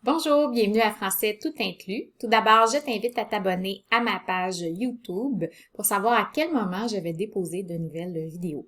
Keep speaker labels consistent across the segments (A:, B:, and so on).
A: Bonjour, bienvenue à Français tout inclus. Tout d'abord, je t'invite à t'abonner à ma page YouTube pour savoir à quel moment je vais déposer de nouvelles vidéos.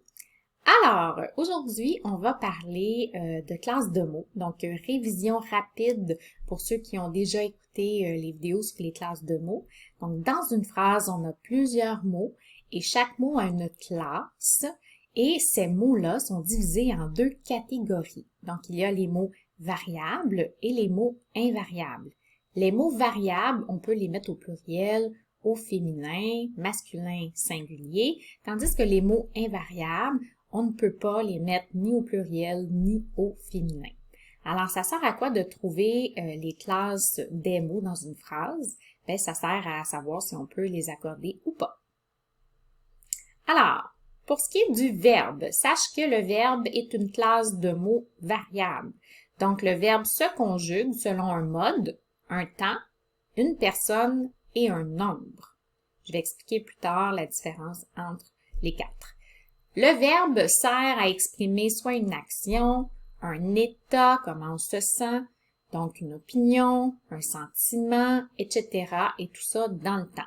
A: Alors, aujourd'hui, on va parler de classe de mots, donc révision rapide pour ceux qui ont déjà écouté les vidéos sur les classes de mots. Donc, dans une phrase, on a plusieurs mots et chaque mot a une classe et ces mots-là sont divisés en deux catégories. Donc, il y a les mots variables et les mots invariables. Les mots variables, on peut les mettre au pluriel, au féminin, masculin, singulier, tandis que les mots invariables, on ne peut pas les mettre ni au pluriel ni au féminin. Alors, ça sert à quoi de trouver les classes des mots dans une phrase? Bien, ça sert à savoir si on peut les accorder ou pas. Alors, pour ce qui est du verbe, sache que le verbe est une classe de mots variable. Donc, le verbe se conjugue selon un mode, un temps, une personne et un nombre. Je vais expliquer plus tard la différence entre les quatre. Le verbe sert à exprimer soit une action, un état, comment on se sent, donc une opinion, un sentiment, etc. et tout ça dans le temps.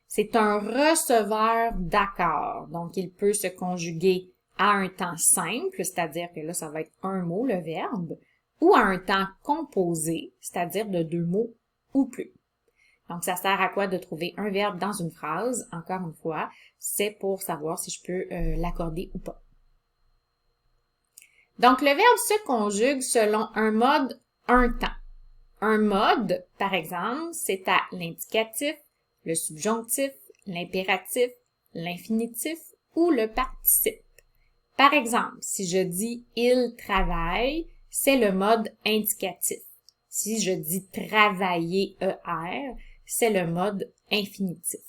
A: C'est un receveur d'accords, donc il peut se conjuguer à un temps simple, c'est-à-dire que là, ça va être un mot, le verbe, ou à un temps composé, c'est-à-dire de deux mots ou plus. Donc, ça sert à quoi de trouver un verbe dans une phrase? Encore une fois, c'est pour savoir si je peux l'accorder ou pas. Donc, le verbe se conjugue selon un mode, un temps. Un mode, par exemple, c'est à l'indicatif, le subjonctif, l'impératif, l'infinitif ou le participe. Par exemple, si je dis « il travaille », c'est le mode indicatif. Si je dis « travailler », ER, c'est le mode infinitif.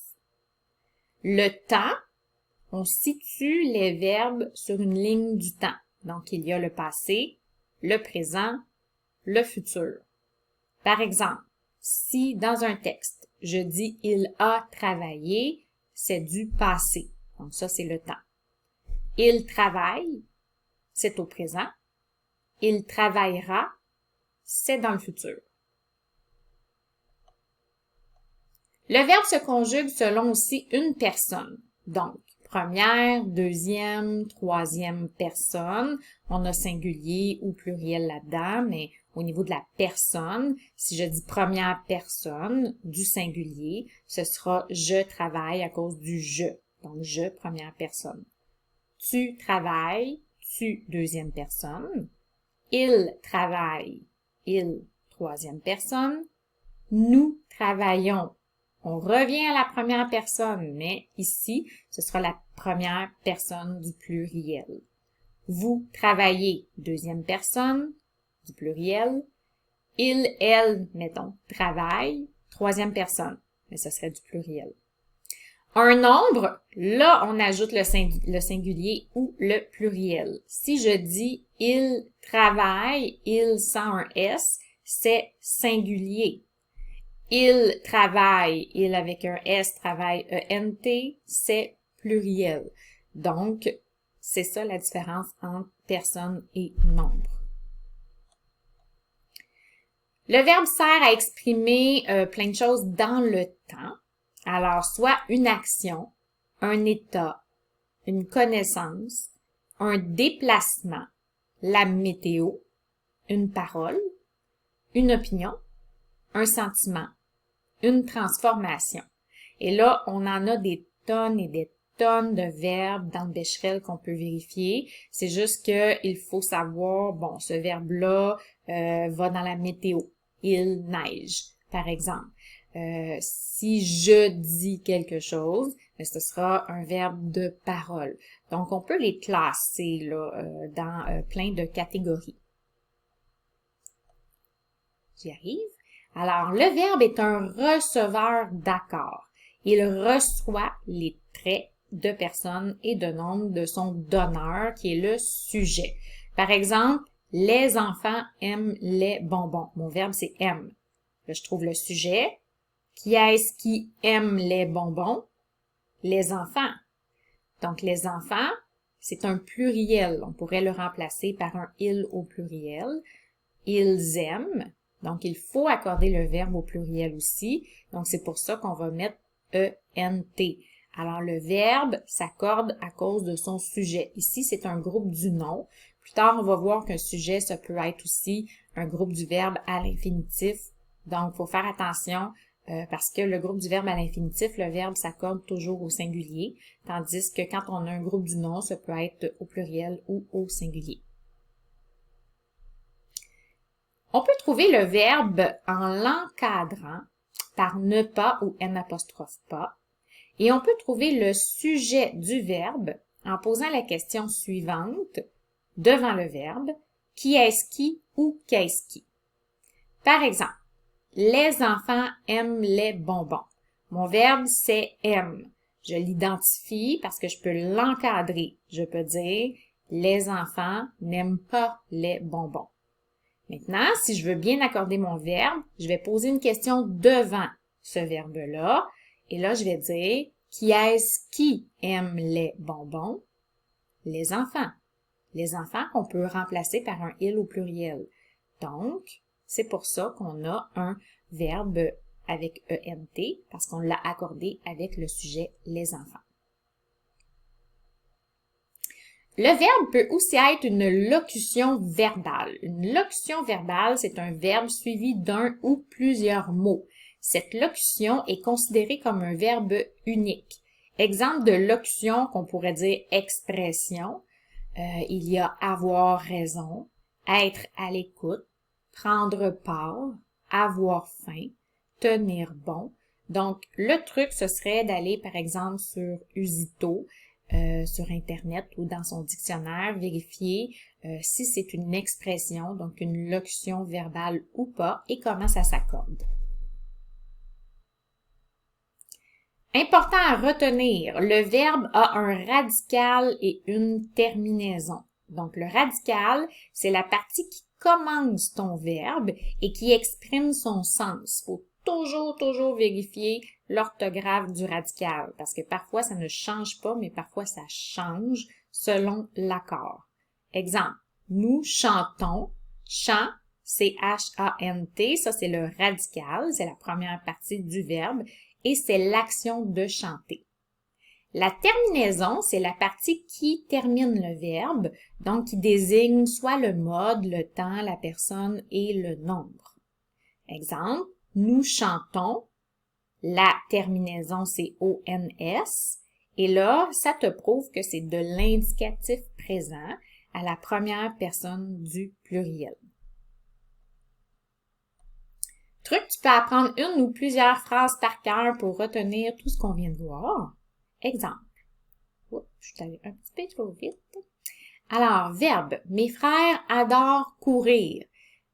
A: Le temps, on situe les verbes sur une ligne du temps. Donc, il y a le passé, le présent, le futur. Par exemple, si dans un texte, je dis « il a travaillé », c'est du passé. Donc, ça, c'est le temps. « Il travaille », c'est au présent. « Il travaillera », c'est dans le futur. Le verbe se conjugue selon aussi une personne. Donc, première, deuxième, troisième personne. On a singulier ou pluriel là-dedans, mais au niveau de la personne, si je dis première personne du singulier, ce sera « je travaille » à cause du « je ». Donc, je, première personne. Tu travailles, tu, deuxième personne. Il travaille, il, troisième personne. Nous travaillons. On revient à la première personne, mais ici, ce sera la première personne du pluriel. Vous travaillez, deuxième personne du pluriel. Il, elle, mettons, travaille, troisième personne, mais ce serait du pluriel. Un nombre, là, on ajoute le singulier ou le pluriel. Si je dis « il travaille », « il » sans un S, c'est singulier. Il travaille, il avec un S travaille ENT, c'est pluriel. Donc, c'est ça la différence entre personne et nombre. Le verbe sert à exprimer plein de choses dans le temps. Alors, soit une action, un état, une connaissance, un déplacement, la météo, une parole, une opinion, un sentiment, une transformation. Et là, on en a des tonnes et des tonnes de verbes dans le Becherel qu'on peut vérifier. C'est juste que il faut savoir, bon, ce verbe-là va dans la météo. Il neige, par exemple. Si je dis quelque chose, ce sera un verbe de parole. Donc, on peut les classer là, dans plein de catégories. J'y arrive. Alors, le verbe est un receveur d'accords. Il reçoit les traits de personne et de nombre de son donneur, qui est le sujet. Par exemple, les enfants aiment les bonbons. Mon verbe, c'est aime. Là, je trouve le sujet. Qui est-ce qui aime les bonbons? Les enfants. Donc, les enfants, c'est un pluriel. On pourrait le remplacer par un « il » au pluriel. Ils aiment. Donc, il faut accorder le verbe au pluriel aussi. Donc, c'est pour ça qu'on va mettre ENT. Alors, le verbe s'accorde à cause de son sujet. Ici, c'est un groupe du nom. Plus tard, on va voir qu'un sujet, ça peut être aussi un groupe du verbe à l'infinitif. Donc, il faut faire attention parce que le groupe du verbe à l'infinitif, le verbe s'accorde toujours au singulier, tandis que quand on a un groupe du nom, ça peut être au pluriel ou au singulier. On peut trouver le verbe en l'encadrant par ne pas ou n'apostrophe pas. Et on peut trouver le sujet du verbe en posant la question suivante devant le verbe, qui est-ce qui ou qu'est-ce qui? Par exemple, les enfants aiment les bonbons. Mon verbe, c'est aime. Je l'identifie parce que je peux l'encadrer. Je peux dire, les enfants n'aiment pas les bonbons. Maintenant, si je veux bien accorder mon verbe, je vais poser une question devant ce verbe-là. Et là, je vais dire, qui est-ce qui aime les bonbons? Les enfants. Les enfants qu'on peut remplacer par un « il » au pluriel. Donc, c'est pour ça qu'on a un verbe avec ENT, parce qu'on l'a accordé avec le sujet « les enfants ». Le verbe peut aussi être une locution verbale. Une locution verbale, c'est un verbe suivi d'un ou plusieurs mots. Cette locution est considérée comme un verbe unique. Exemple de locution qu'on pourrait dire expression, il y a avoir raison, être à l'écoute, prendre part, avoir faim, tenir bon. Donc, le truc, ce serait d'aller, par exemple, sur Usito, sur Internet ou dans son dictionnaire, vérifier si c'est une expression, donc une locution verbale ou pas, et comment ça s'accorde. Important à retenir, le verbe a un radical et une terminaison. Donc, le radical, c'est la partie qui commence ton verbe et qui exprime son sens. Il faut toujours vérifier l'orthographe du radical parce que parfois, ça ne change pas, mais parfois, ça change selon l'accord. Exemple, nous chantons. Chant, c'est H-A-N-T. Ça, c'est le radical. C'est la première partie du verbe et c'est l'action de chanter. La terminaison, c'est la partie qui termine le verbe, donc qui désigne soit le mode, le temps, la personne et le nombre. Exemple, nous chantons. La terminaison, c'est ONS. Et là, ça te prouve que c'est de l'indicatif présent à la première personne du pluriel. Truc, tu peux apprendre une ou plusieurs phrases par cœur pour retenir tout ce qu'on vient de voir. Exemple. Oups, je suis allée un petit peu trop vite. Alors, verbe. Mes frères adorent courir.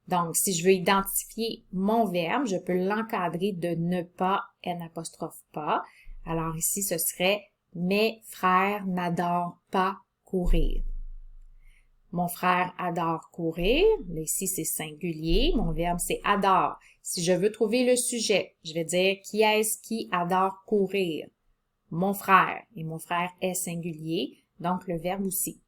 A: Donc, si je veux identifier mon verbe, je peux l'encadrer de ne pas, n'apostrophe pas. Alors ici, ce serait mes frères n'adorent pas courir. Mon frère adore courir. Là, ici, c'est singulier. Mon verbe, c'est adore. Si je veux trouver le sujet, je vais dire qui est-ce qui adore courir? Mon frère. Et mon frère est singulier, donc le verbe aussi.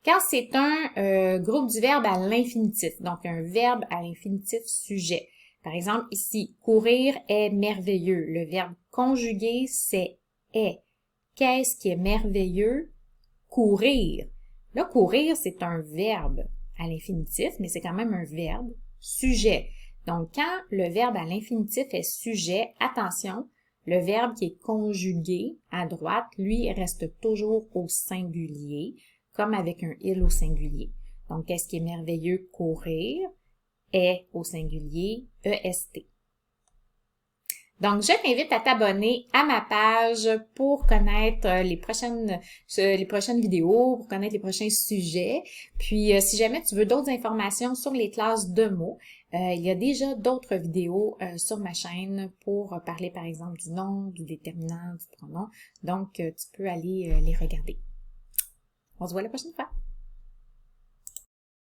A: Quand c'est un groupe du verbe à l'infinitif, donc un verbe à l'infinitif sujet. Par exemple, ici, courir est merveilleux. Le verbe conjugué, c'est est. Qu'est-ce qui est merveilleux? Courir. Là, courir, c'est un verbe à l'infinitif, mais c'est quand même un verbe sujet. Donc, quand le verbe à l'infinitif est sujet, attention, le verbe qui est conjugué à droite, lui, reste toujours au singulier, comme avec un « il » au singulier. Donc, qu'est-ce qui est merveilleux? Courir est au singulier, EST. Donc, je t'invite à t'abonner à ma page pour connaître les prochaines vidéos, pour connaître les prochains sujets. Puis, si jamais tu veux d'autres informations sur les classes de mots, il y a déjà d'autres vidéos sur ma chaîne pour parler, par exemple, du nom, du déterminant, du pronom. Donc, tu peux aller les regarder. On se voit la prochaine fois.